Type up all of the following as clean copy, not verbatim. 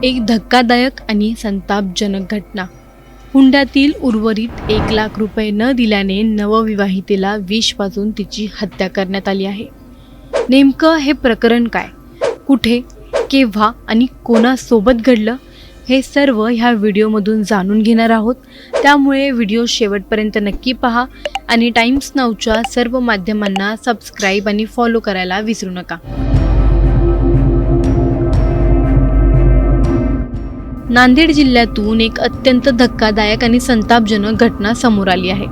एक धक्कादायक आणि संतापजनक घटना. हुंड्यातील उर्वरित 1 लाख रुपये न दिल्याने नवविवाहितेला विष पाजून तिची हत्या करण्यात आली आहे. नेमकं हे प्रकरण काय, कुठे, केव्हा आणि कोणासोबत घडलं हे सर्व ह्या व्हिडिओमधून जाणून घेणार आहोत. त्यामुळे व्हिडिओ शेवटपर्यंत नक्की पहा आणि टाइम्स नाऊच्या सर्व माध्यमांना सबस्क्राईब आणि फॉलो करायला विसरू नका. नांदेड जिल्ह्यातून एक अत्यंत धक्कादायक आणि संतापजनक घटना समोर आली आहे.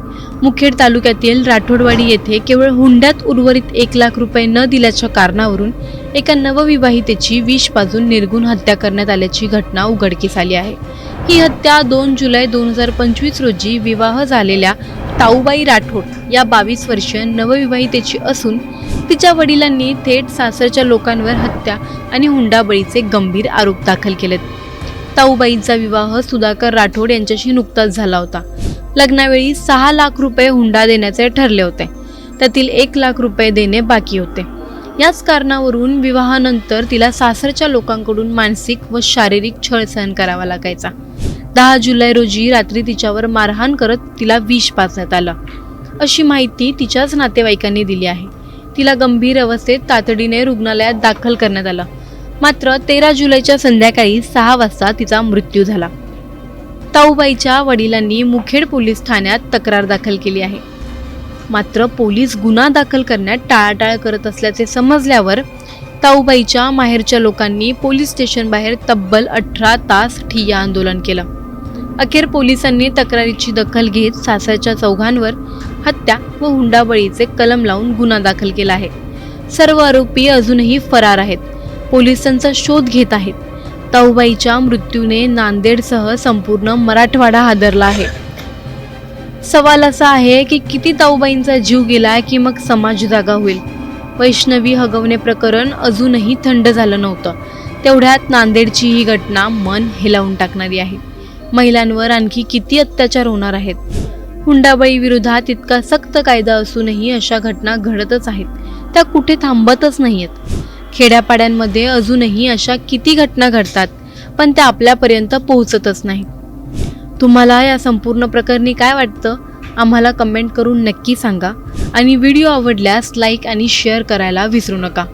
मुखेड तालुक्यातील राठोडवाडी येथे केवळ हुंड्यात उर्वरित 1 लाख रुपये न दिल्याच्या कारणावरून एका नवविवाहितेची विष पाजून निर्घृण हत्या करण्यात आल्याची घटना उघडकीस आली आहे. ही हत्या 2 जुलै 2025 रोजी विवाह झालेल्या ताऊबाई राठोड या 22 वर्षीय नवविवाहितेची असून तिच्या वडिलांनी थेट सासरच्या लोकांवर हत्या आणि हुंडाबळीचे गंभीर आरोप दाखल केलेत. ताऊबाईंचा विवाह सुधाकर राठोड यांच्याशी नुकताच झाला होता. लग्नावेळी 6 लाख रुपये हुंडा देण्याचे ठरले होते. त्यातील 1 लाख रुपये देणे बाकी होते. याच कारणावरून विवाहानंतर तिला सासरच्या लोकांकडून मानसिक व शारीरिक छळ सहन करावा लागायचा. 10 जुलै रोजी रात्री तिच्यावर मारहाण करत तिला विष पाजण्यात आलं, अशी माहिती तिच्याच नातेवाईकांनी दिली आहे. तिला गंभीर अवस्थेत तातडीने रुग्णालयात दाखल करण्यात आलं. मात्र 13 जुलैच्या संध्याकाळी 6 वाजता तिचा मृत्यू झाला. ताऊबाईच्या वडिलांनी मुखेड पोलीस ठाण्यात तक्रार दाखल केली आहे. मात्र पोलीस गुन्हा दाखल करण्यात टाळाटाळ करत असल्याचे समजल्यावर ताऊबाईच्या माहेरच्या लोकांनी पोलीस स्टेशन बाहेर तब्बल 18 तास ठिय्या आंदोलन केलं. अखेर पोलिसांनी तक्रारीची दखल घेत सासरच्या चौघांवर हत्या व हुंडाबळीचे कलम लावून गुन्हा दाखल केला आहे. सर्व आरोपी अजूनही फरार आहेत. पोलिसांचा शोध घेत आहेत. ताऊबाईच्या मृत्यूने नांदेडसह संपूर्ण मराठवाडा हादरला आहे. सवाल असा आहे की किती ताऊबाईंचा जीव गेला की मग समाज जागा होईल. वैष्णवी हगवणे प्रकरण अजूनही थंड झालं नव्हतं. तेवढ्यात नांदेडची ही घटना मन हेलावून टाकणारी आहे. महिलांवर आणखी किती अत्याचार होणार आहेत. हुंडाबळी विरोधात इतका सक्त कायदा असूनही अशा घटना घडतच आहेत. त्या कुठे थांबतच नाहीयेत. खेड्यापाड्यांमध्ये अजूनही अशा किती घटना घडतात, पण त्या आपल्यापर्यंत पोहोचतच नाहीत. तुम्हाला या संपूर्ण प्रकरणी काय वाटतं, आम्हाला कमेंट करून नक्की सांगा आणि व्हिडिओ आवडल्यास लाईक आणि शेअर करायला विसरू नका.